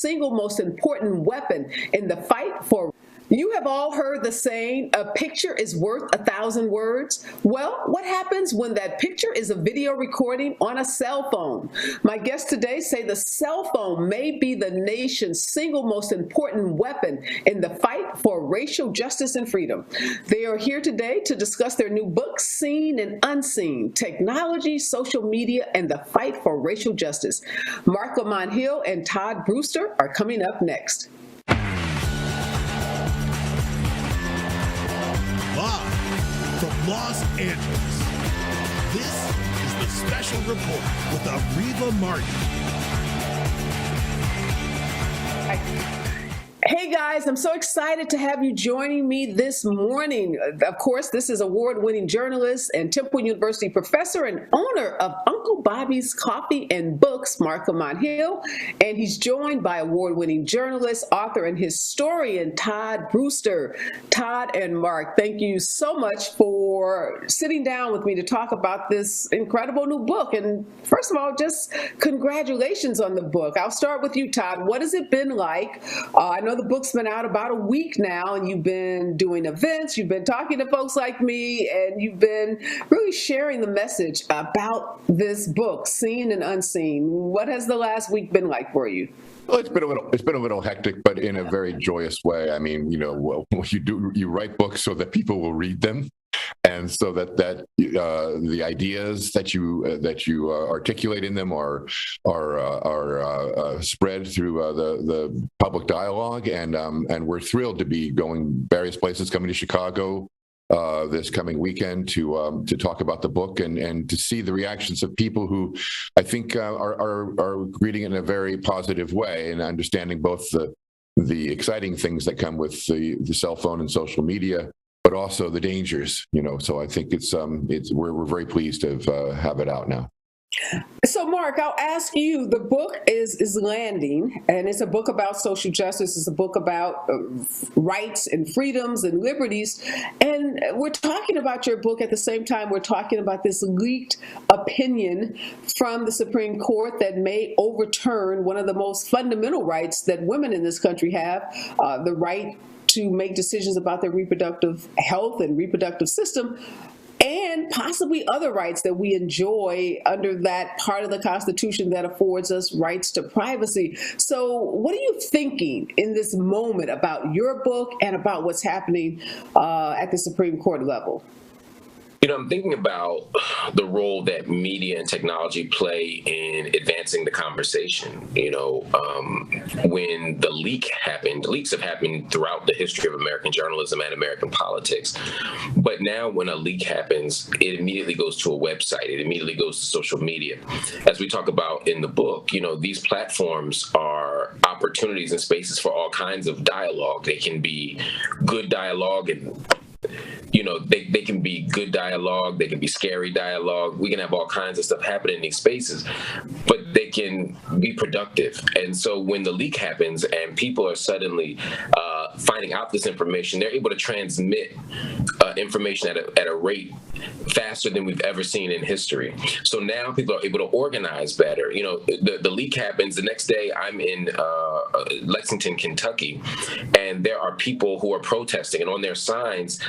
single most important weapon in the fight for. You have all heard the saying, a picture is worth 1,000 words. Well, what happens when that picture is a video recording on a cell phone? My guests today say the cell phone may be the nation's single most important weapon in the fight for racial justice and freedom. They are here today to discuss their new book, Seen and Unseen: Technology, Social Media, and the Fight for Racial Justice. Marc Lamont and Todd Brewster are coming up next. Live from Los Angeles, this is the Special Report with Areva Martin. Hey guys, I'm so excited to have you joining me this morning. Of course, this is award-winning journalist and Temple University professor and owner of Uncle Bobby's Coffee and Books, Marc Lamont, and he's joined by award-winning journalist, author, and historian Todd Brewster. Todd and Marc, thank you so much for sitting down with me to talk about this incredible new book. And first of all, just congratulations on the book. I'll start with you, Todd. What has it been like? I know the book's been out about a week now, and you've been doing events, you've been talking to folks like me, and you've been really sharing the message about this book, Seen and Unseen. What has the last week been like for you? Well, it's been a little hectic, but in a very joyous way. I mean, you write books so that people will read them, and so that the ideas that you articulate in them are spread through the public dialogue, and we're thrilled to be going various places, coming to Chicago this coming weekend to talk about the book and to see the reactions of people who I think are reading it in a very positive way and understanding both the exciting things that come with the cell phone and social media, but also the dangers. So I think we're very pleased to have it out now. So, Marc, I'll ask you, the book is landing, and it's a book about social justice. It's a book about rights and freedoms and liberties. And we're talking about your book at the same time we're talking about this leaked opinion from the Supreme Court that may overturn one of the most fundamental rights that women in this country have, the right to make decisions about their reproductive health and reproductive system, and possibly other rights that we enjoy under that part of the Constitution that affords us rights to privacy. So what are you thinking in this moment about your book and about what's happening at the Supreme Court level? I'm thinking about the role that media and technology play in advancing the conversation. When the leak happened, leaks have happened throughout the history of American journalism and American politics. But now when a leak happens, it immediately goes to a website. It immediately goes to social media. As we talk about in the book, these platforms are opportunities and spaces for all kinds of dialogue. They can be good dialogue and they can be good dialogue, they can be scary dialogue. We can have all kinds of stuff happening in these spaces, but they can be productive. And so when the leak happens and people are suddenly finding out this information, they're able to transmit information at a rate faster than we've ever seen in history. So now people are able to organize better. The leak happens, the next day I'm in Lexington, Kentucky, and there are people who are protesting, and on their signs,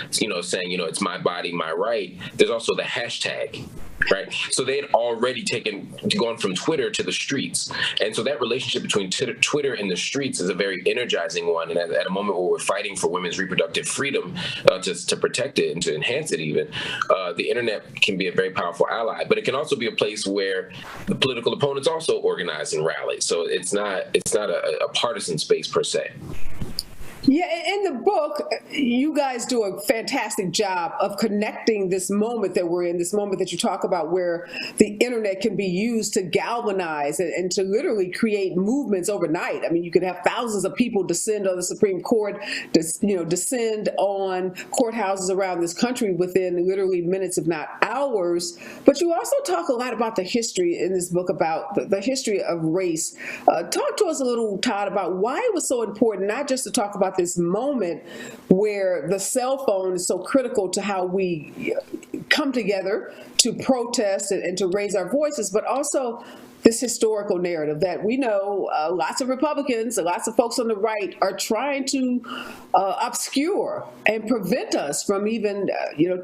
saying, it's my body, my right. There's also the hashtag, right? So they had already gone from Twitter to the streets. And so that relationship between Twitter and the streets is a very energizing one. And at a moment where we're fighting for women's reproductive freedom, just to protect it and to enhance it even, the internet can be a very powerful ally. But it can also be a place where the political opponents also organize and rally. So it's not a partisan space per se. Yeah, in the book, you guys do a fantastic job of connecting this moment that we're in, this moment that you talk about where the internet can be used to galvanize and to literally create movements overnight. I mean, you could have thousands of people descend on the Supreme Court, descend on courthouses around this country within literally minutes, if not hours. But you also talk a lot about the history in this book, about the history of race. Talk to us a little, Todd, about why it was so important, not just to talk about this moment where the cell phone is so critical to how we come together to protest and to raise our voices, but also this historical narrative that we know lots of Republicans and lots of folks on the right are trying to obscure and prevent us from even,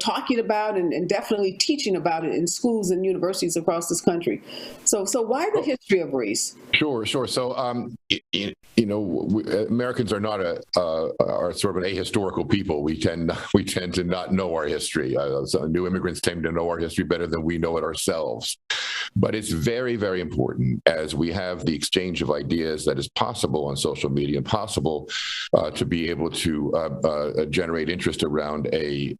talking about and definitely teaching about it in schools and universities across this country. So why the history of race? Sure. So, Americans are not are sort of an ahistorical people. We tend to not know our history. So new immigrants tend to know our history better than we know it ourselves. But it's very, very important as we have the exchange of ideas that is possible on social media and possible to be able to generate interest around a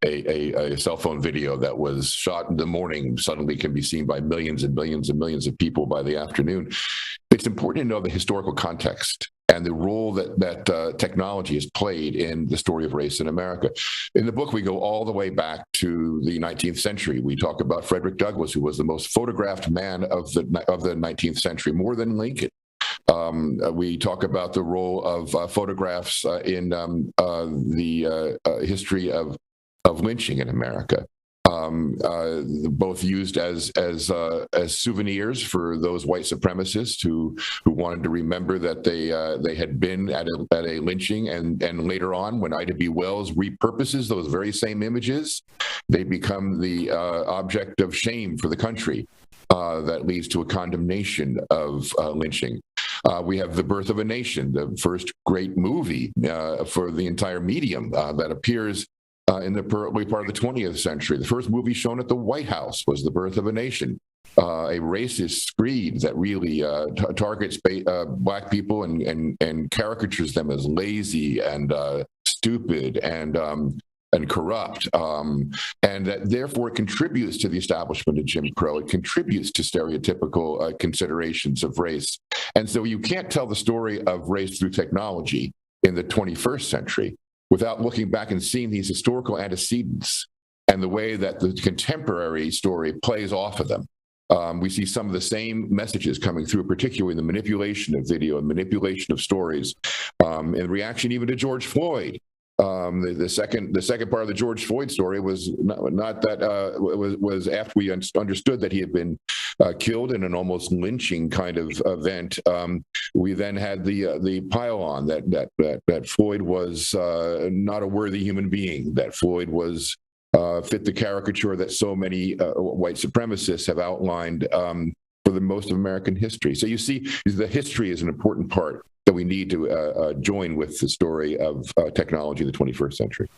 cell phone video that was shot in the morning suddenly can be seen by millions and millions and millions of people by the afternoon. It's important to know the historical context and the role that technology has played in the story of race in America. In the book, we go all the way back to the 19th century. We talk about Frederick Douglass, who was the most photographed man of the 19th century, more than Lincoln. We talk about the role of photographs in the history of lynching in America. Both used as souvenirs for those white supremacists who wanted to remember that they had been at a lynching, and later on, when Ida B. Wells repurposes those very same images, they become the object of shame for the country that leads to a condemnation of lynching. We have The Birth of a Nation, the first great movie for the entire medium that appears in the early part of the 20th century. The first movie shown at the White House was The Birth of a Nation, a racist screed that really targets Black people and caricatures them as lazy and stupid and corrupt, and that therefore contributes to the establishment of Jim Crow. It contributes to stereotypical considerations of race. And so you can't tell the story of race through technology in the 21st century without looking back and seeing these historical antecedents and the way that the contemporary story plays off of them. We see some of the same messages coming through, particularly the manipulation of video and manipulation of stories, in reaction even to George Floyd. The second part of the George Floyd story was not that was after we understood that he had been killed in an almost lynching kind of event. We then had the pile on that Floyd was not a worthy human being, that Floyd was fit the caricature that so many white supremacists have outlined for the most of American history. So you see, the history is an important part that we need to join with the story of technology in the 21st century.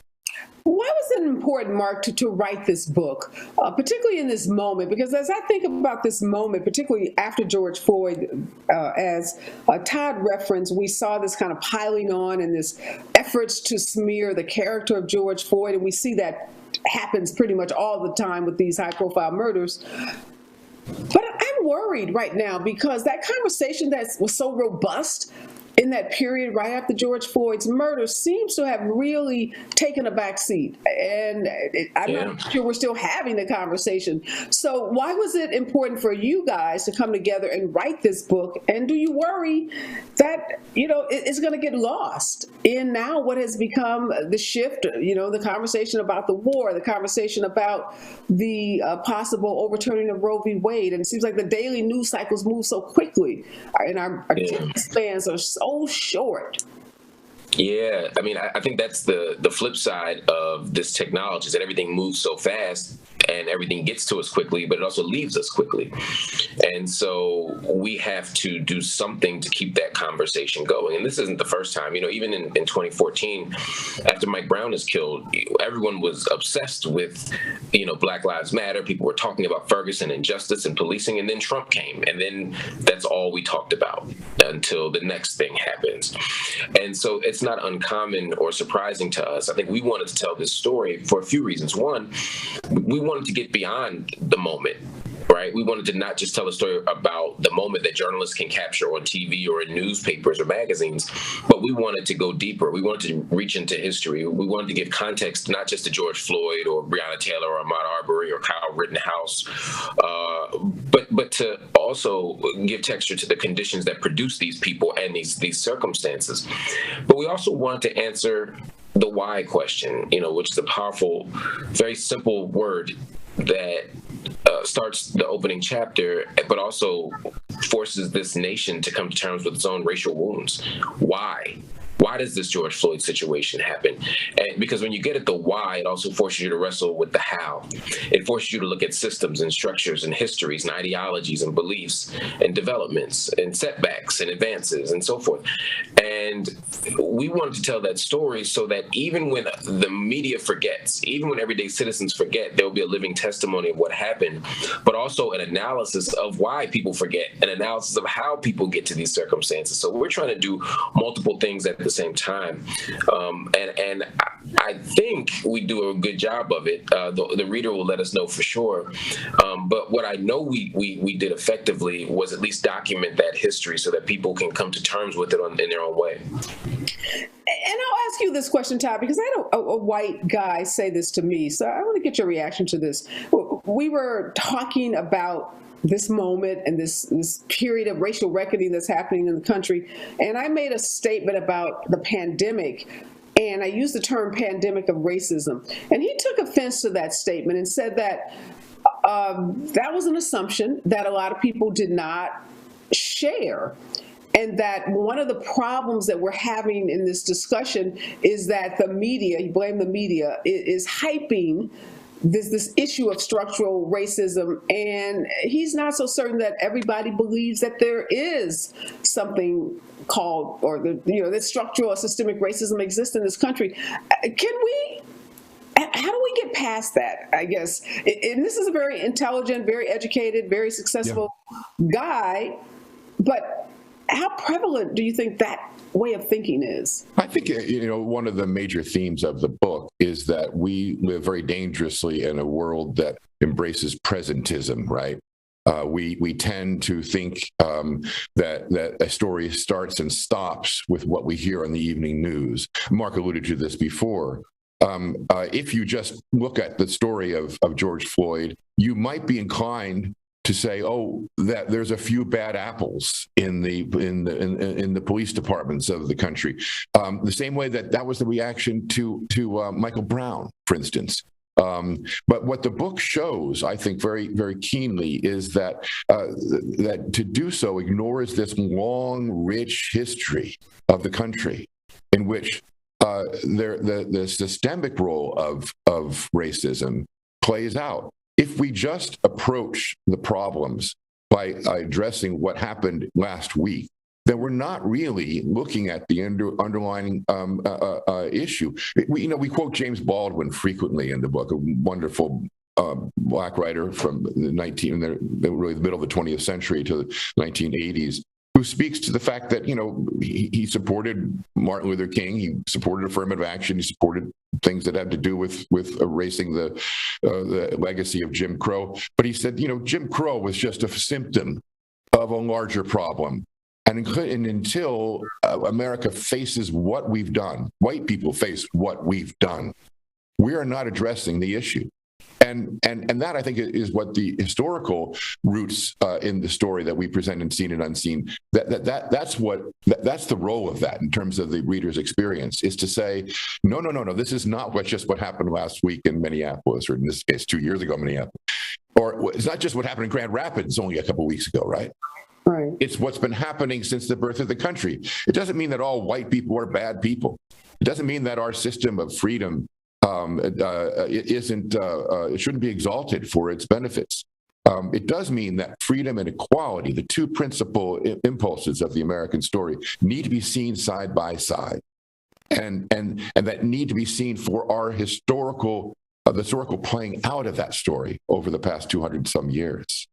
Why was it important, Marc, to write this book, particularly in this moment? Because as I think about this moment, particularly after George Floyd, as Todd referenced, we saw this kind of piling on and this efforts to smear the character of George Floyd, and we see that happens pretty much all the time with these high-profile murders. But I'm worried right now because that conversation that was so robust in that period right after George Floyd's murder seems to have really taken a back seat. And I'm not sure we're still having the conversation. So why was it important for you guys to come together and write this book? And do you worry that, it's going to get lost in now what has become the shift, the conversation about the war, the conversation about the possible overturning of Roe v. Wade. And it seems like the daily news cycles move so quickly and our attention spans are so short. Yeah, I mean, I think that's the flip side of this technology, is that everything moves so fast and everything gets to us quickly, but it also leaves us quickly. And so we have to do something to keep that conversation going. And this isn't the first time, even in 2014, after Mike Brown is killed, everyone was obsessed with, Black Lives Matter. People were talking about Ferguson and justice and policing, and then Trump came. And then that's all we talked about until the next thing happens. And so it's not uncommon or surprising to us. I think we wanted to tell this story for a few reasons. One, we wanted to get beyond the moment, right? We wanted to not just tell a story about the moment that journalists can capture on TV or in newspapers or magazines, but we wanted to go deeper. We wanted to reach into history. We wanted to give context not just to George Floyd or Breonna Taylor or Ahmaud Arbery or Kyle Rittenhouse, but to also give texture to the conditions that produce these people and these circumstances. But we also wanted to answer the why question, which is a powerful, very simple word that starts the opening chapter, but also forces this nation to come to terms with its own racial wounds. Why? Why does this George Floyd situation happen? And because when you get at the why, it also forces you to wrestle with the how. It forces you to look at systems and structures and histories and ideologies and beliefs and developments and setbacks and advances and so forth. And we wanted to tell that story so that even when the media forgets, even when everyday citizens forget, there will be a living testimony of what happened, but also an analysis of why people forget, an analysis of how people get to these circumstances. So we're trying to do multiple things at the same time. And I think we do a good job of it. The reader will let us know for sure. But what I know we did effectively was at least document that history so that people can come to terms with it in their own way. And I'll ask you this question, Todd, because I had a white guy say this to me. So I want to get your reaction to this. We were talking about this moment and this period of racial reckoning that's happening in the country. And I made a statement about the pandemic, and I used the term pandemic of racism. And he took offense to that statement and said that that was an assumption that a lot of people did not share. And that one of the problems that we're having in this discussion is that the media, you blame the media, is hyping this issue of structural racism, and he's not so certain that everybody believes that there is something called, or that structural or systemic racism exists in this country. How do we get past that, I guess? And this is a very intelligent, very educated, very successful guy, but how prevalent do you think that way of thinking is? I think, one of the major themes of the book is that we live very dangerously in a world that embraces presentism, right? We tend to think that a story starts and stops with what we hear on the evening news. Marc alluded to this before. If you just look at the story of George Floyd, you might be inclined to say, that there's a few bad apples in the police departments of the country. The same way that was the reaction to Michael Brown, for instance. But what the book shows, I think, very, very keenly is that to do so ignores this long, rich history of the country in which the systemic role of racism plays out. If we just approach the problems by addressing what happened last week, then we're not really looking at the underlying issue. We quote James Baldwin frequently in the book, a wonderful black writer from the middle of the 20th century to the 1980s, who speaks to the fact that, he supported Martin Luther King, he supported affirmative action, he supported things that had to do with erasing the legacy of Jim Crow. But he said, Jim Crow was just a symptom of a larger problem. And until America faces what we've done, white people face what we've done, we are not addressing the issue. And that, I think, is what the historical roots in the story that we present in Seen and Unseen, that's the role of that in terms of the reader's experience, is to say, no, this is not what happened last week in Minneapolis, or in this case, 2 years ago in Minneapolis. Or it's not just what happened in Grand Rapids only a couple of weeks ago, right? Right. It's what's been happening since the birth of the country. It doesn't mean that all white people are bad people. It doesn't mean that our system of freedom it shouldn't be exalted for its benefits. It does mean that freedom and equality, the two principal impulses of the American story, need to be seen side by side, and that need to be seen for our historical playing out of that story over the past 200 some years.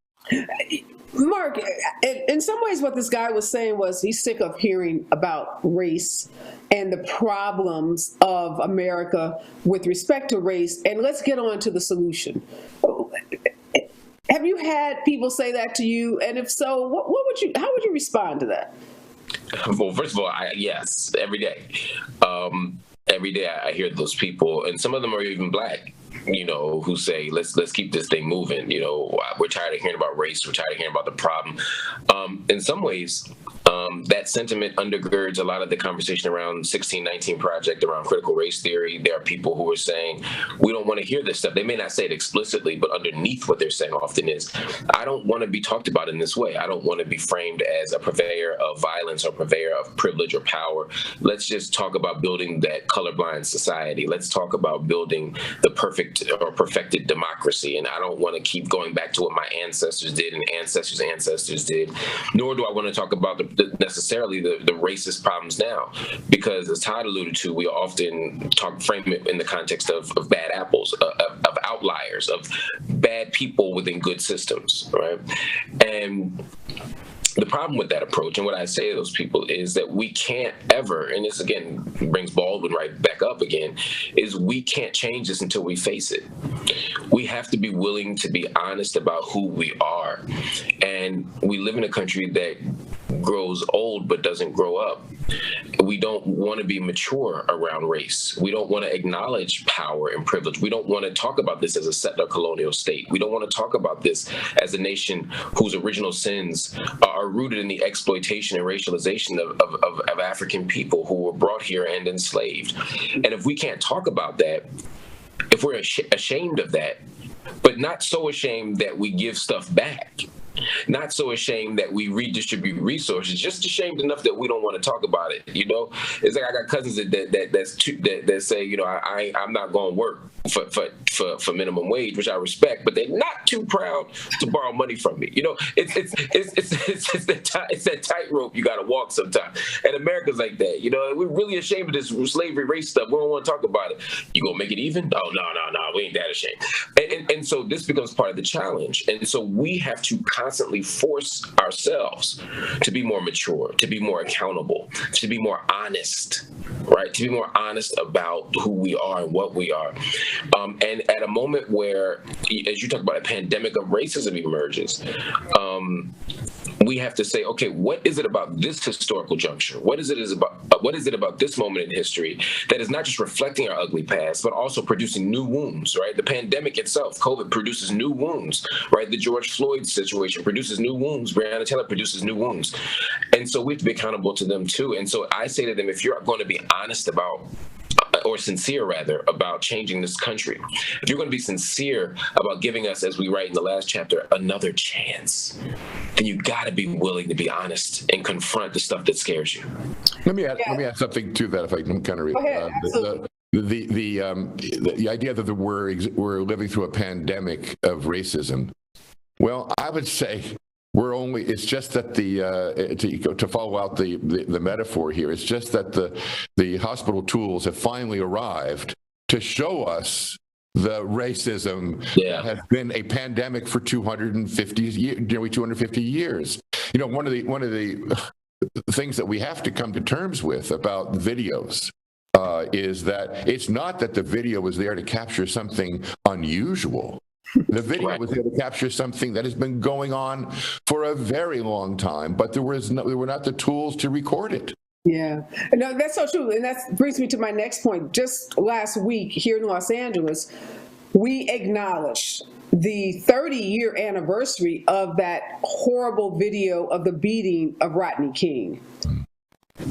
Marc, in some ways what this guy was saying was he's sick of hearing about race and the problems of America with respect to race, and let's get on to the solution. Have you had people say that to you? And if so, how would you respond to that? Well, first of all, yes, every day. Every day I hear those people, and some of them are even black, who say, let's keep this thing moving. We're tired of hearing about race. We're tired of hearing about the problem. In some ways, That sentiment undergirds a lot of the conversation around 1619 Project, around critical race theory. There are people who are saying, we don't want to hear this stuff. They may not say it explicitly, but underneath what they're saying often is, I don't want to be talked about in this way. I don't want to be framed as a purveyor of violence or purveyor of privilege or power. Let's just talk about building that colorblind society. Let's talk about building the perfect or perfected democracy. And I don't want to keep going back to what my ancestors did and ancestors did, nor do I want to talk about necessarily the racist problems now, because as Todd alluded to, we often frame it in the context of bad apples, of outliers, of bad people within good systems, right? And the problem with that approach, and what I say to those people, is that we can't ever, and this again brings Baldwin right back up again, is we can't change this until we face it. We have to be willing to be honest about who we are. And we live in a country that grows old but doesn't grow up. We don't want to be mature around race. We don't want to acknowledge power and privilege. We don't want to talk about this as a settler colonial state. We don't want to talk about this as a nation whose original sins are rooted in the exploitation and racialization of African people who were brought here and enslaved. And if we can't talk about that, if we're ashamed of that, but not so ashamed that we give stuff back, not so ashamed that we redistribute resources, just ashamed enough that we don't want to talk about it. You know, it's like I got cousins that say, you know, I'm not going to work for minimum wage, which I respect, but they're not too proud to borrow money from me. You know, it's that tightrope you got to walk sometimes. And America's like that. You know, we're really ashamed of this slavery race stuff. We don't want to talk about it. You gonna make it even? Oh, no, we ain't that ashamed. And so this becomes part of the challenge. And so we have to constantly force ourselves to be more mature, to be more accountable, to be more honest, right? To be more honest about who we are and what we are. And at a moment where, as you talk about, a pandemic of racism emerges, we have to say, okay, what is it about this historical juncture? What is it about this moment in history that is not just reflecting our ugly past, but also producing new wounds, right? The pandemic itself, COVID, produces new wounds, right? The George Floyd situation produces new wounds. Breonna Taylor produces new wounds. And so we have to be accountable to them too. And so I say to them, if you're going to be honest about, or sincere rather, about changing this country, if you're going to be sincere about giving us, as we write in the last chapter, another chance, then you got to be willing to be honest and confront the stuff that scares you. Let me add something to that, if I can kind of read. The idea that we're living through a pandemic of racism. Well, I would say it's just that to follow out the metaphor here, it's just that the hospital tools have finally arrived to show us the racism that has been a pandemic for nearly 250 years. You know, one of the things that we have to come to terms with about videos is that it's not that the video was there to capture something unusual. The video was there to capture something that has been going on for a very long time, but there were not the tools to record it. Yeah, no, that's so true. And that brings me to my next point. Just last week here in Los Angeles, we acknowledged the 30-year anniversary of that horrible video of the beating of Rodney King.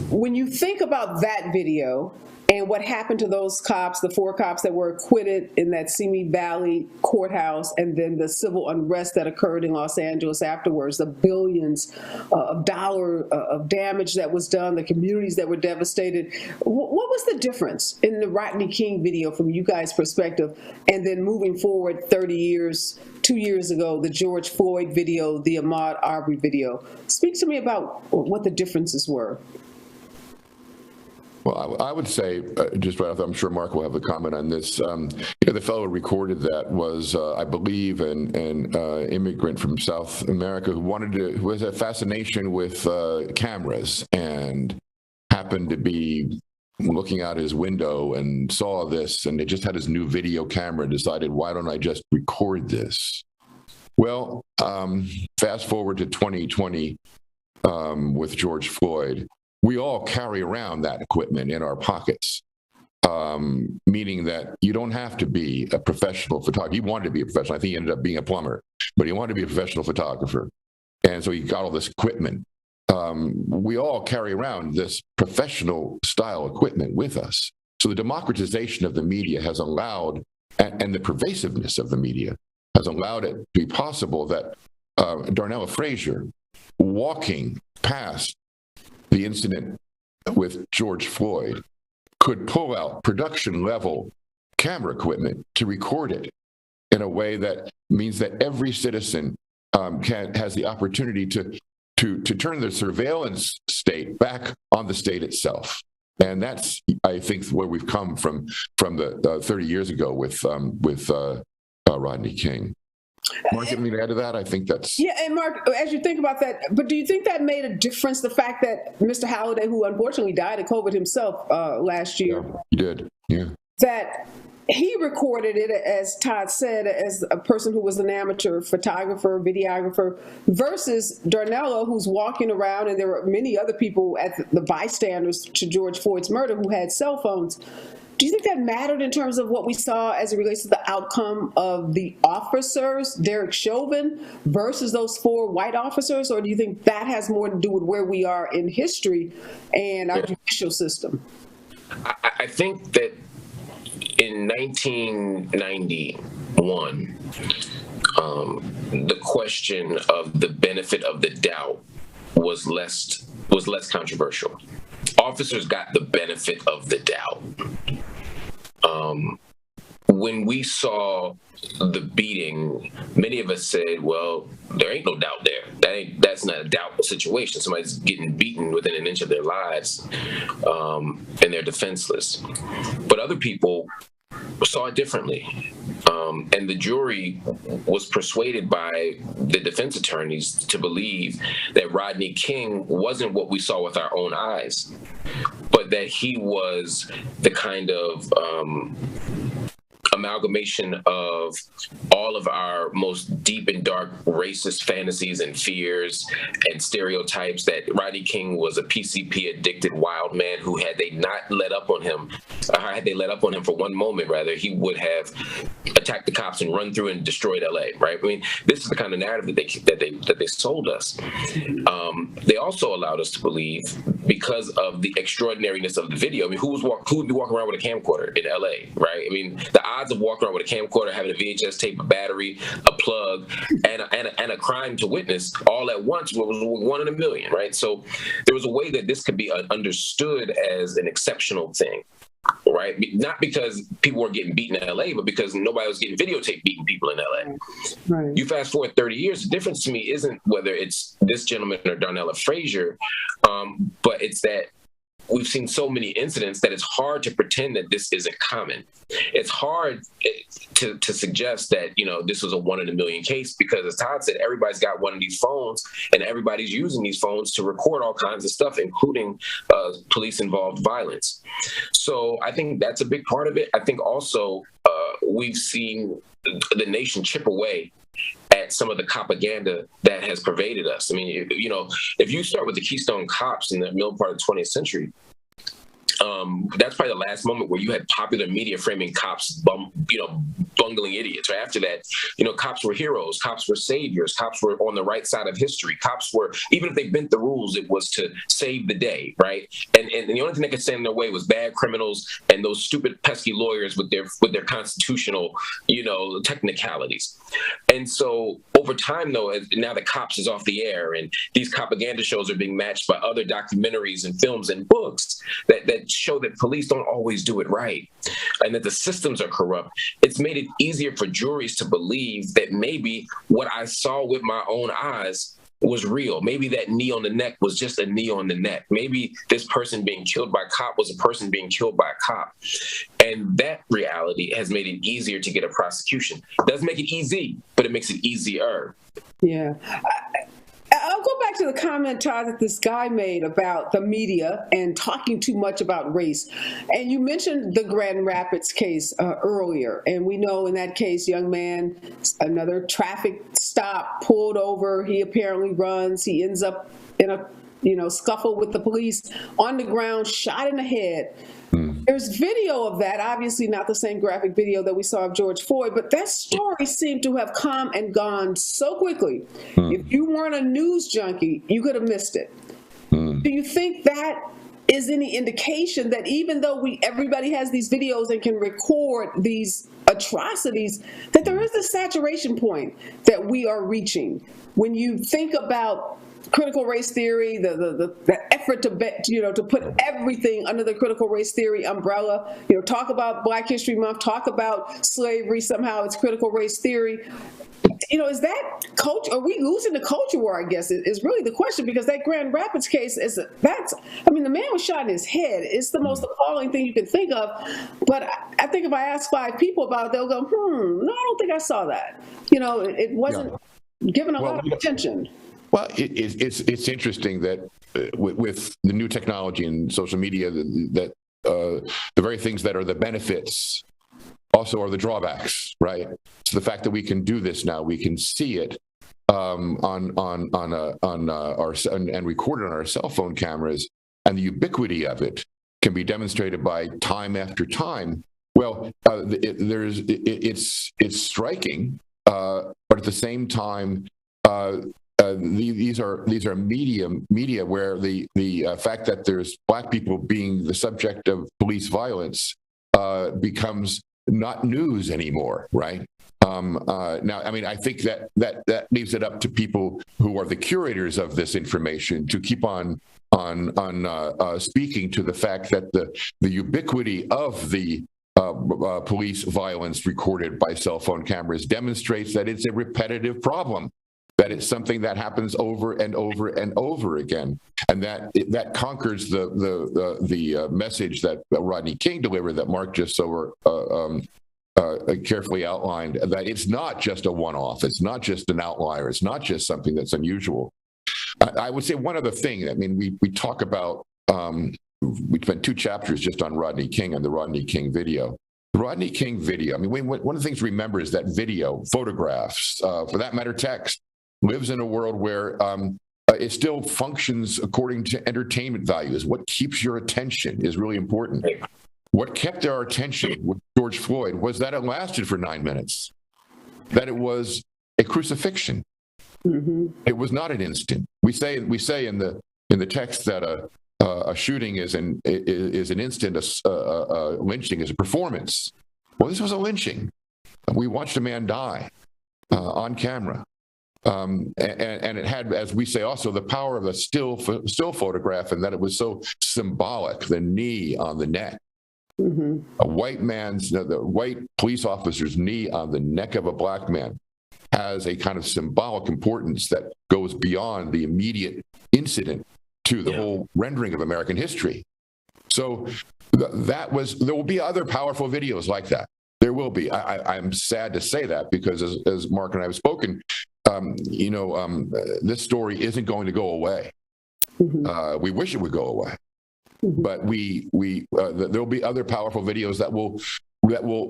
When you think about that video and what happened to those cops, the 4 cops that were acquitted in that Simi Valley courthouse, and then the civil unrest that occurred in Los Angeles afterwards, the billions of dollars of damage that was done, the communities that were devastated. What was the difference in the Rodney King video from you guys' perspective? And then moving forward 30 years, 2 years ago, the George Floyd video, the Ahmaud Arbery video. Speak to me about what the differences were. Well, I would say, just right off, I'm sure Marc will have a comment on this. The fellow who recorded that was, I believe, an immigrant from South America who has a fascination with cameras and happened to be looking out his window and saw this, and they just had his new video camera and decided, why don't I just record this? Well, fast forward to 2020 with George Floyd. We all carry around that equipment in our pockets, meaning that you don't have to be a professional photographer. He wanted to be a professional. I think he ended up being a plumber, but he wanted to be a professional photographer. And so he got all this equipment. we all carry around this professional style equipment with us. So the democratization of the media has allowed, and the pervasiveness of the media has allowed it to be possible that Darnella Frazier, walking past the incident with George Floyd, could pull out production level camera equipment to record it in a way that means that every citizen has the opportunity to turn the surveillance state back on the state itself. And that's, I think, where we've come from the 30 years ago with Rodney King. Marc, anything to add to that? I think that's... Yeah, and Marc, as you think about that, but do you think that made a difference, the fact that Mr. Halliday, who unfortunately died of COVID himself last year... Yeah, he did, yeah. That he recorded it, as Todd said, as a person who was an amateur photographer, videographer, versus Darnella, who's walking around, and there were many other people at the bystanders to George Floyd's murder who had cell phones. Do you think that mattered in terms of what we saw as it relates to the outcome of the officers, Derek Chauvin, versus those 4 white officers? Or do you think that has more to do with where we are in history and our judicial system? I think that in 1991, the question of the benefit of the doubt was less controversial. Officers got the benefit of the doubt. When we saw the beating, many of us said, well, there ain't no doubt there. That's not a doubt situation. Somebody's getting beaten within an inch of their lives, and they're defenseless. But other people saw it differently. And the jury was persuaded by the defense attorneys to believe that Rodney King wasn't what we saw with our own eyes, but that he was the kind of amalgamation of all of our most deep and dark racist fantasies and fears and stereotypes, that Rodney King was a PCP addicted wild man who, had they let up on him for one moment, rather, he would have attacked the cops and run through and destroyed LA, right? I mean, this is the kind of narrative that they sold us. They also allowed us to believe, because of the extraordinariness of the video, I mean, who would be walking around with a camcorder in LA, right? I mean, the odds of walking around with a camcorder, having a VHS tape, a battery, a plug, and a crime to witness all at once was 1 in a million, right? So there was a way that this could be understood as an exceptional thing, right? Not because people were getting beaten in LA, but because nobody was getting videotape beating people in LA. Right. You fast forward 30 years, the difference to me isn't whether it's this gentleman or Darnella Frazier, but it's that we've seen so many incidents that it's hard to pretend that this isn't common. It's hard to suggest that, this was a 1 in a million case, because, as Todd said, everybody's got one of these phones and everybody's using these phones to record all kinds of stuff, including police-involved violence. So I think that's a big part of it. I think also we've seen the nation chip away at some of the propaganda that has pervaded us. I mean, if you start with the Keystone Cops in the middle part of the 20th century, that's probably the last moment where you had popular media framing cops, bungling idiots. Right after that, cops were heroes, cops were saviors, cops were on the right side of history. Cops were, even if they bent the rules, it was to save the day, right? And the only thing that could stand in their way was bad criminals and those stupid, pesky lawyers with their constitutional, technicalities. And so over time, though, now the Cops is off the air, and these propaganda shows are being matched by other documentaries and films and books that show that police don't always do it right, and that the systems are corrupt. It's made it easier for juries to believe that maybe what I saw with my own eyes was real. Maybe that knee on the neck was just a knee on the neck. Maybe this person being killed by a cop was a person being killed by a cop. And that reality has made it easier to get a prosecution. It doesn't make it easy, but it makes it easier. Yeah. I'll go back to the comment, Todd, that this guy made about the media and talking too much about race. And you mentioned the Grand Rapids case earlier. And we know in that case, young man, another traffic stop, pulled over. He apparently runs. He ends up in a scuffle with the police, on the ground, shot in the head. There's video of that, obviously not the same graphic video that we saw of George Floyd, but that story seemed to have come and gone so quickly. If you weren't a news junkie, you could have missed it. Do you think that is any indication that even though everybody has these videos and can record these atrocities, that there is a saturation point that we are reaching? When you think about critical race theory, the effort to put everything under the critical race theory umbrella, talk about Black History Month, talk about slavery, somehow it's critical race theory. Is that culture? Are we losing the culture war? I guess is really the question, because that Grand Rapids case the man was shot in his head. It's the most appalling thing you can think of. But I think if I ask 5 people about it, they'll go, no, I don't think I saw that. It wasn't given a lot of attention. Well, it's interesting that with the new technology and social media, that the very things that are the benefits also are the drawbacks, right? So the fact that we can do this now, we can see it and record it on our cell phone cameras, and the ubiquity of it can be demonstrated by time after time. Well, it's striking, but at the same time, these are media where the fact that there's Black people being the subject of police violence becomes not news anymore, right? Now, I think that leaves it up to people who are the curators of this information to keep on speaking to the fact that the ubiquity of the police violence recorded by cell phone cameras demonstrates that it's a repetitive problem, that it's something that happens over and over and over again, and that conquers the message that Rodney King delivered, that Marc just so carefully outlined, that it's not just a one-off, it's not just an outlier, it's not just something that's unusual. I would say one other thing. We talk about, we spent 2 chapters just on Rodney King and the Rodney King video. The Rodney King video, one of the things to remember is that video, photographs, for that matter, text, lives in a world where it still functions according to entertainment values. What keeps your attention is really important. What kept our attention with George Floyd was that it lasted for 9 minutes, that it was a crucifixion. Mm-hmm. It was not an instant. We say in the text that a shooting is an instant, a lynching is a performance. Well, this was a lynching. We watched a man die on camera. And it had, as we say, also the power of a still photograph, and that it was so symbolic, the knee on the neck. Mm-hmm. The white police officer's knee on the neck of a Black man has a kind of symbolic importance that goes beyond the immediate incident to the whole rendering of American history. So there will be other powerful videos like that. There will be. I'm sad to say that, because as Marc and I have spoken, this story isn't going to go away. Mm-hmm. We wish it would go away, mm-hmm. but there'll be other powerful videos that will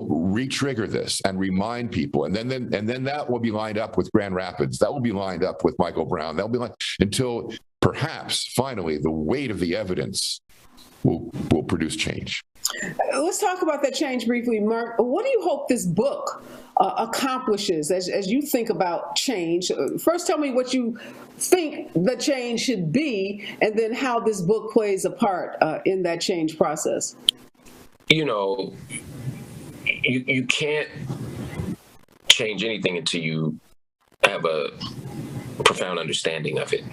re-trigger this and remind people, and then that will be lined up with Grand Rapids. That will be lined up with Michael Brown. That will be until perhaps finally the weight of the evidence will produce change. Let's talk about that change briefly, Marc. What do you hope this book accomplishes as you think about change? First, tell me what you think the change should be, and then how this book plays a part in that change process. You can't change anything until you have a profound understanding of it.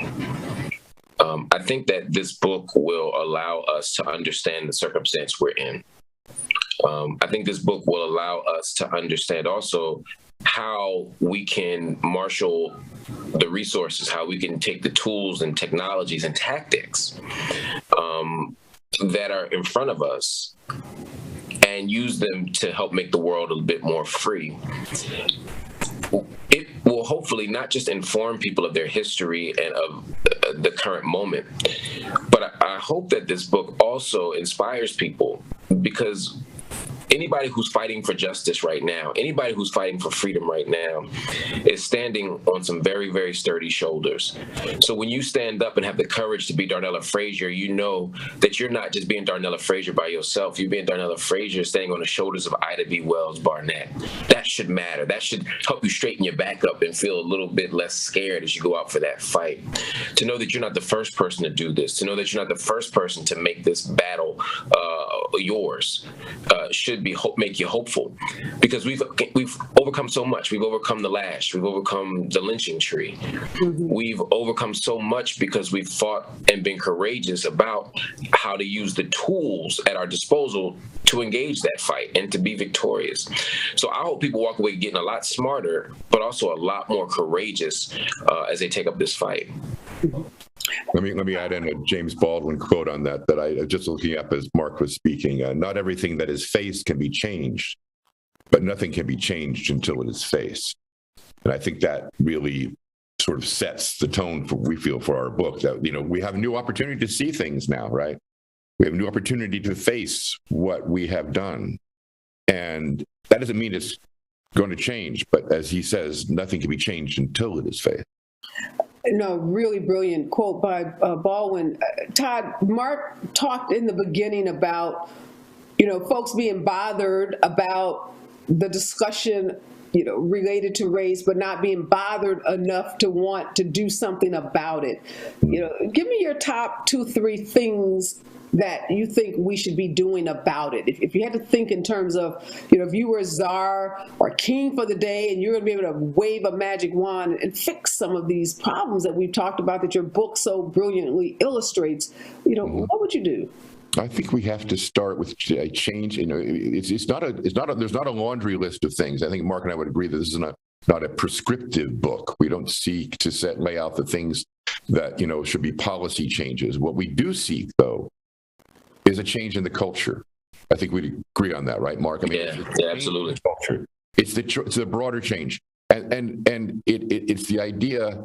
I think that this book will allow us to understand the circumstance we're in. I think this book will allow us to understand also how we can marshal the resources, how we can take the tools and technologies and tactics that are in front of us and use them to help make the world a bit more free. It will hopefully not just inform people of their history and of the current moment, but I hope that this book also inspires people, because anybody who's fighting for justice right now, anybody who's fighting for freedom right now is standing on some very, very sturdy shoulders. So when you stand up and have the courage to be Darnella Frazier, you know that you're not just being Darnella Frazier by yourself. You're being Darnella Frazier standing on the shoulders of Ida B. Wells Barnett. That should matter. That should help you straighten your back up and feel a little bit less scared as you go out for that fight. To know that you're not the first person to do this, to know that you're not the first person to make this battle yours, should make you hopeful, because we've overcome so much. We've overcome the lash. We've overcome the lynching tree. We've overcome so much because we've fought and been courageous about how to use the tools at our disposal to engage that fight and to be victorious. So I hope people walk away getting a lot smarter, but also a lot more courageous as they take up this fight. Let me add in a James Baldwin quote on that I just looking up as Marc was speaking. Not everything that is faced can be changed, but nothing can be changed until it is faced. And I think that really sort of sets the tone we feel for our book, that, we have a new opportunity to see things now, right? We have a new opportunity to face what we have done. And that doesn't mean it's going to change, but as he says, nothing can be changed until it is faced. No, really brilliant quote by Baldwin. Todd, Marc talked in the beginning about, folks being bothered about the discussion, related to race, but not being bothered enough to want to do something about it. Give me your top 2-3 things that you think we should be doing about it. If you had to think in terms of, if you were czar or king for the day and you're going to be able to wave a magic wand and fix some of these problems that we've talked about that your book so brilliantly illustrates, what would you do? I think we have to start with a change. There's not a laundry list of things. I think Marc and I would agree that this is not a prescriptive book. We don't seek to lay out the things that, should be policy changes. What we do seek, though, is a change in the culture. I think we'd agree on that, right, Marc? Yeah, absolutely. Culture. It's the broader change, and it's the idea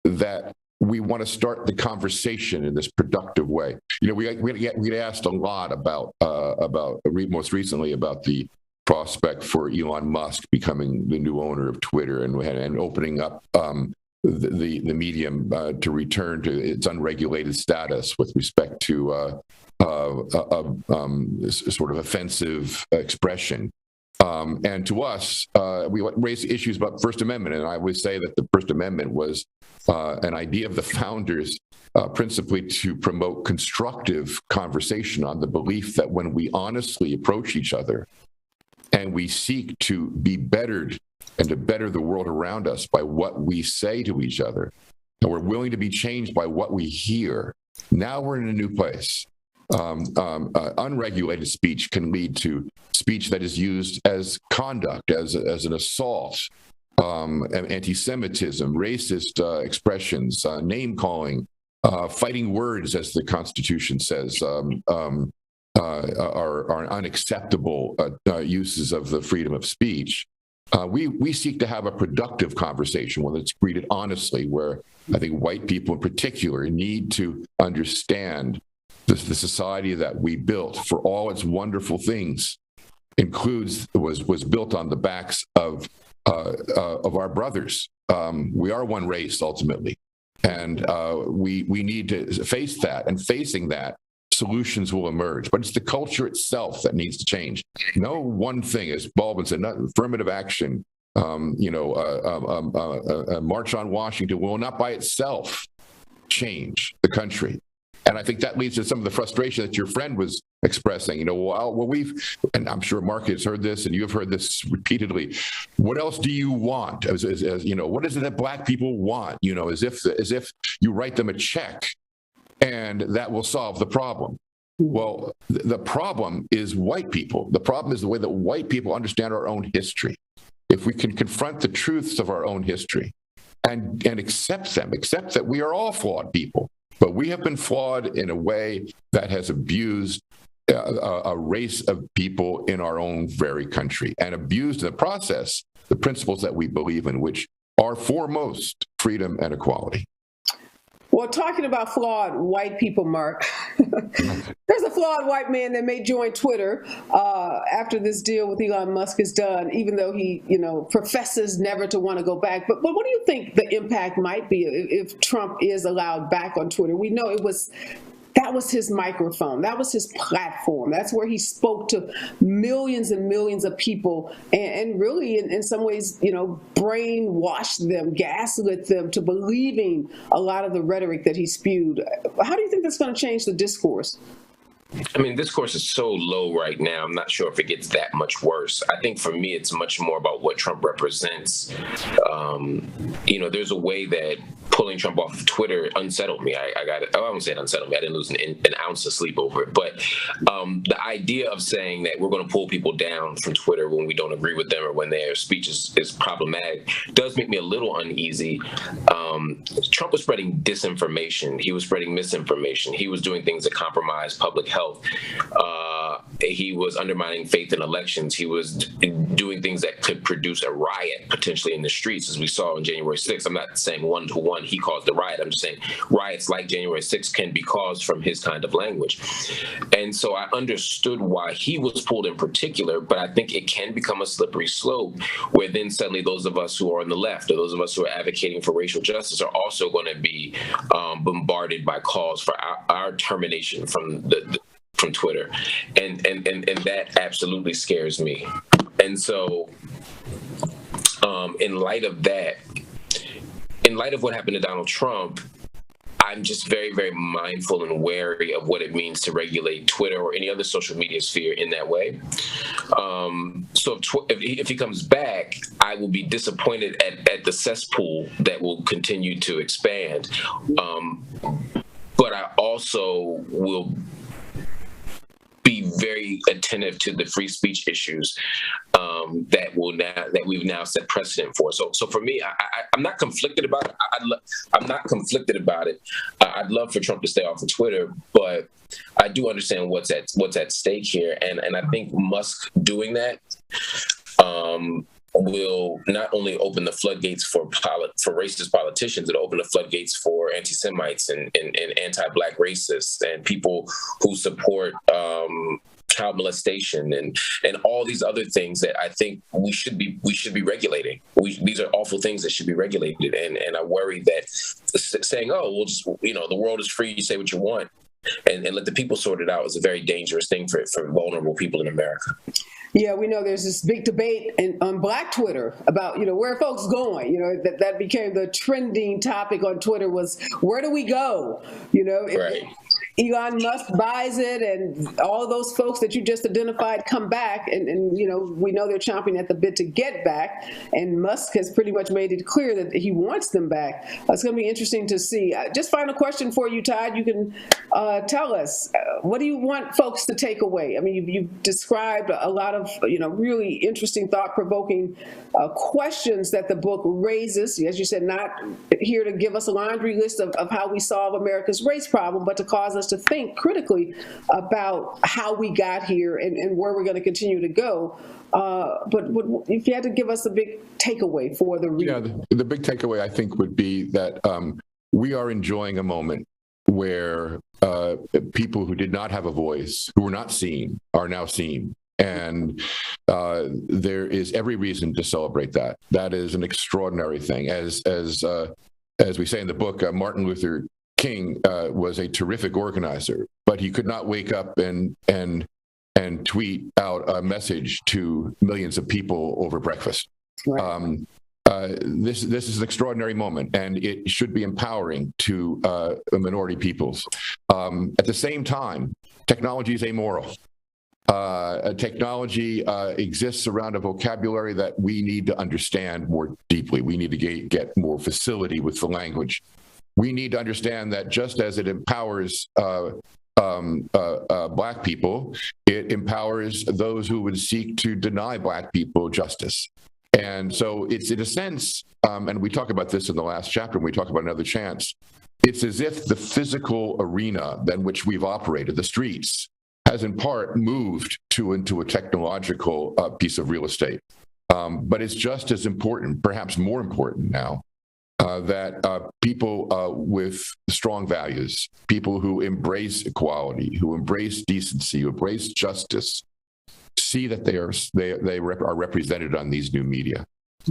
that we want to start the conversation in this productive way. We get asked a lot about most recently about the prospect for Elon Musk becoming the new owner of Twitter and opening up the medium to return to its unregulated status with respect to sort of offensive expression. And to us, we raise issues about First Amendment, and I would say that the First Amendment was an idea of the founders principally to promote constructive conversation on the belief that when we honestly approach each other and we seek to be bettered and to better the world around us by what we say to each other, and we're willing to be changed by what we hear, now we're in a new place. Unregulated speech can lead to speech that is used as conduct, as an assault, anti-Semitism, racist expressions, name-calling, fighting words, as the Constitution says, are unacceptable uses of the freedom of speech. We seek to have a productive conversation, one that's greeted honestly, where I think white people in particular need to understand the society that we built, for all its wonderful things, was built on the backs of our brothers. We are one race ultimately, and we need to face that. And facing that, solutions will emerge. But it's the culture itself that needs to change. No one thing, as Baldwin said, not affirmative action. A march on Washington will not by itself change the country. And I think that leads to some of the frustration that your friend was expressing. And I'm sure Marc has heard this, and you have heard this repeatedly. What else do you want? As what is it that Black people want? As if you write them a check, and that will solve the problem. Well, the problem is white people. The problem is the way that white people understand our own history. If we can confront the truths of our own history and accept them, accept that we are all flawed people. But we have been flawed in a way that has abused a race of people in our own very country, and abused in the process the principles that we believe in, which are foremost freedom and equality. Well, talking about flawed white people, Mark, there's a flawed white man that may join Twitter after this deal with Elon Musk is done, even though he, professes never to want to go back. But what do you think the impact might be if Trump is allowed back on Twitter? We know that was his microphone. That was his platform. That's where he spoke to millions and millions of people and really, in some ways, brainwashed them, gaslit them to believing a lot of the rhetoric that he spewed. How do you think that's going to change the discourse? I mean, discourse is so low right now. I'm not sure if it gets that much worse. I think for me, it's much more about what Trump represents. There's a way that pulling Trump off of Twitter unsettled me. I won't say it unsettled me. I didn't lose an ounce of sleep over it. But the idea of saying that we're going to pull people down from Twitter when we don't agree with them or when their speech is problematic does make me a little uneasy. Trump was spreading disinformation. He was spreading misinformation. He was doing things that compromise public health. He was undermining faith in elections. He was doing things that could produce a riot potentially in the streets, as we saw on January 6th. I'm not saying one-to-one he caused the riot. I'm just saying riots like January 6th can be caused from his kind of language. And so I understood why he was pulled in particular, but I think it can become a slippery slope where then suddenly those of us who are on the left or those of us who are advocating for racial justice are also going to be bombarded by calls for our termination from Twitter. And that absolutely scares me. And so in light of that, in light of what happened to Donald Trump, I'm just very, very mindful and wary of what it means to regulate Twitter or any other social media sphere in that way. So if he comes back, I will be disappointed at the cesspool that will continue to expand. But I also will be very attentive to the free speech issues that we've now set precedent for. So for me, I'm not conflicted about it. I'm not conflicted about it. I'd love for Trump to stay off of Twitter, but I do understand what's at stake here, and I think Musk doing that will not only open the floodgates for racist politicians, it'll open the floodgates for anti-Semites and anti-Black racists and people who support child molestation and all these other things that I think we should be regulating. These are awful things that should be regulated, and I worry that saying, "Oh, we'll just the world is free, you say what you want," and let the people sort it out is a very dangerous thing for vulnerable people in America. Yeah, we know there's this big debate on Black Twitter about, where are folks going? That became the trending topic on Twitter was, where do we go? Right. Elon Musk buys it and all of those folks that you just identified come back and we know they're chomping at the bit to get back, and Musk has pretty much made it clear that he wants them back. It's going to be interesting to see. Just final question for you, Todd. You can tell us, what do you want folks to take away? I mean, you've described a lot of really interesting, thought-provoking questions that the book raises. As you said, not here to give us a laundry list of how we solve America's race problem, but to cause us to think critically about how we got here and where we're going to continue to go. But if you had to give us a big takeaway for the reader. Yeah, the big takeaway, I think, would be that we are enjoying a moment where people who did not have a voice, who were not seen, are now seen. And there is every reason to celebrate that. That is an extraordinary thing. As we say in the book, Martin Luther King was a terrific organizer, but he could not wake up and tweet out a message to millions of people over breakfast. Right. This is an extraordinary moment, and it should be empowering to minority peoples. At the same time, technology is amoral. Technology exists around a vocabulary that we need to understand more deeply. We need to get more facility with the language. We need to understand that just as it empowers Black people, it empowers those who would seek to deny Black people justice. And so it's, in a sense, and we talk about this in the last chapter when we talk about Another Chance, it's as if the physical arena in which we've operated, the streets, has in part moved into a technological piece of real estate. But it's just as important, perhaps more important now, people with strong values, people who embrace equality, who embrace decency, who embrace justice, see that they are represented on these new media.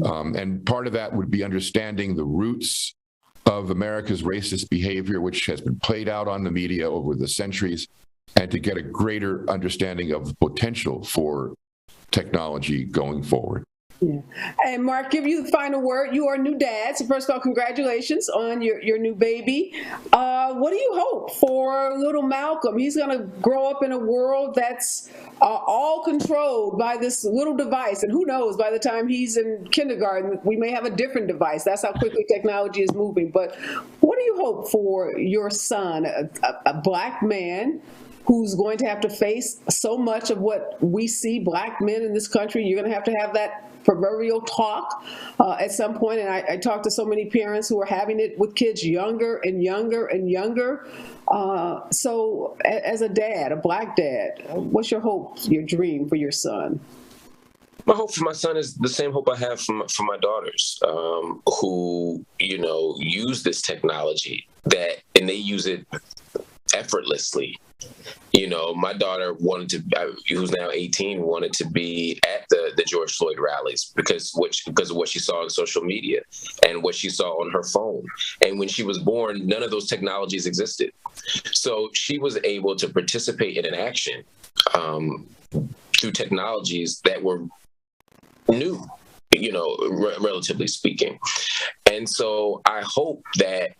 And part of that would be understanding the roots of America's racist behavior, which has been played out on the media over the centuries, and to get a greater understanding of the potential for technology going forward. Yeah. And Marc, give you the final word. You are a new dad. So first of all, congratulations on your new baby. What do you hope for little Malcolm? He's going to grow up in a world that's all controlled by this little device. And who knows, by the time he's in kindergarten, we may have a different device. That's how quickly technology is moving. But what do you hope for your son, a black man who's going to have to face so much of what we see black men in this country? You're going to have that proverbial talk at some point. And I talk to so many parents who are having it with kids younger and younger and younger. So as a dad, a black dad, what's your hope, your dream for your son? My hope for my son is the same hope I have for my daughters, who, use this technology and they use it effortlessly. My daughter who's now 18, wanted to be at the George Floyd rallies because of what she saw on social media and what she saw on her phone. And when she was born, none of those technologies existed. So she was able to participate in an action through technologies that were new, relatively speaking. And so I hope that,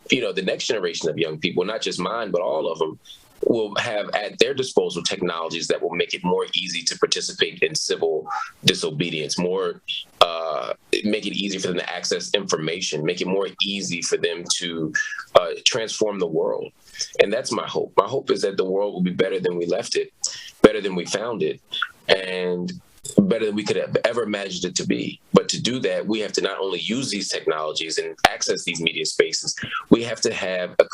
the next generation of young people, not just mine, but all of them, will have at their disposal technologies that will make it more easy to participate in civil disobedience, make it easy for them to access information, make it more easy for them to transform the world. And that's my hope. My hope is that the world will be better than we left it, better than we found it, and better than we could have ever imagined it to be. But to do that, we have to not only use these technologies and access these media spaces, we have to have a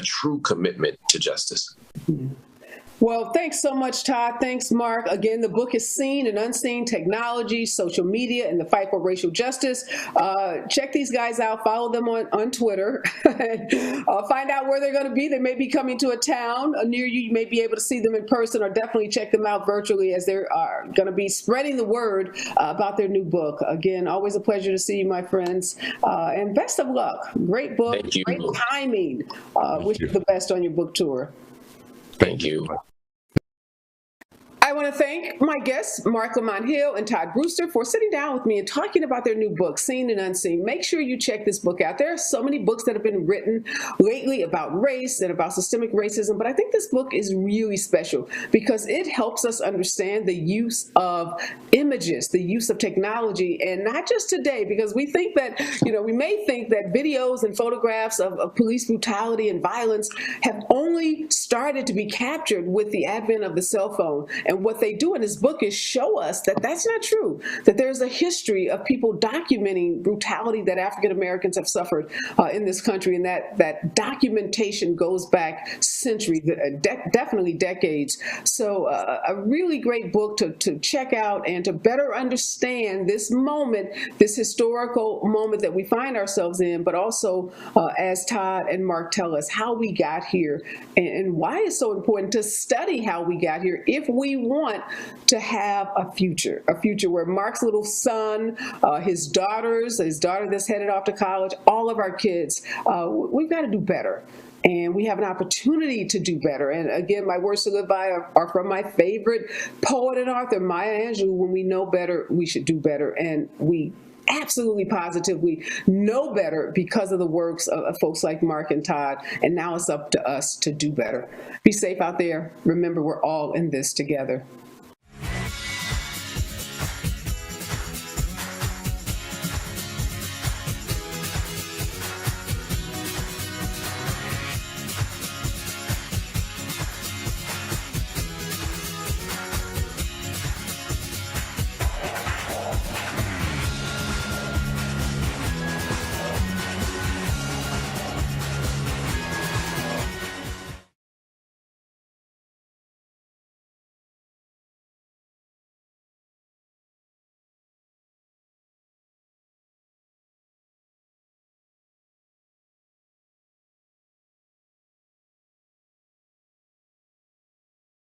true commitment to justice. Well, thanks so much, Todd. Thanks, Marc. Again, the book is Seen and Unseen: Technology, Social Media, and the Fight for Racial Justice. Check these guys out. Follow them on Twitter. Find out where they're going to be. They may be coming to a town near you. You may be able to see them in person, or definitely check them out virtually, as they are going to be spreading the word about their new book. Again, always a pleasure to see you, my friends. And best of luck. Great book. Thank you. Great timing. Wish you the best on your book tour. Thank you. I want to thank my guests, Marc Lamont Hill and Todd Brewster, for sitting down with me and talking about their new book, Seen and Unseen. Make sure you check this book out. There are so many books that have been written lately about race and about systemic racism, but I think this book is really special because it helps us understand the use of images, the use of technology, and not just today, because we think that, we may think that videos and photographs of police brutality and violence have only started to be captured with the advent of the cell phone. And what they do in this book is show us that that's not true, that there's a history of people documenting brutality that African Americans have suffered in this country, and that documentation goes back centuries, definitely decades. So a really great book to check out and to better understand this moment, this historical moment that we find ourselves in, but also, as Todd and Marc tell us, how we got here and why it's so important to study how we got here if we want to have a future where Marc's little son, his daughter that's headed off to college, all of our kids, we've got to do better. And we have an opportunity to do better. And again, my words to live by are from my favorite poet and author, Maya Angelou. When we know better, we should do better. And we absolutely positively know better because of the works of folks like Marc and Todd. And now it's up to us to do better. Be safe out there. Remember, we're all in this together.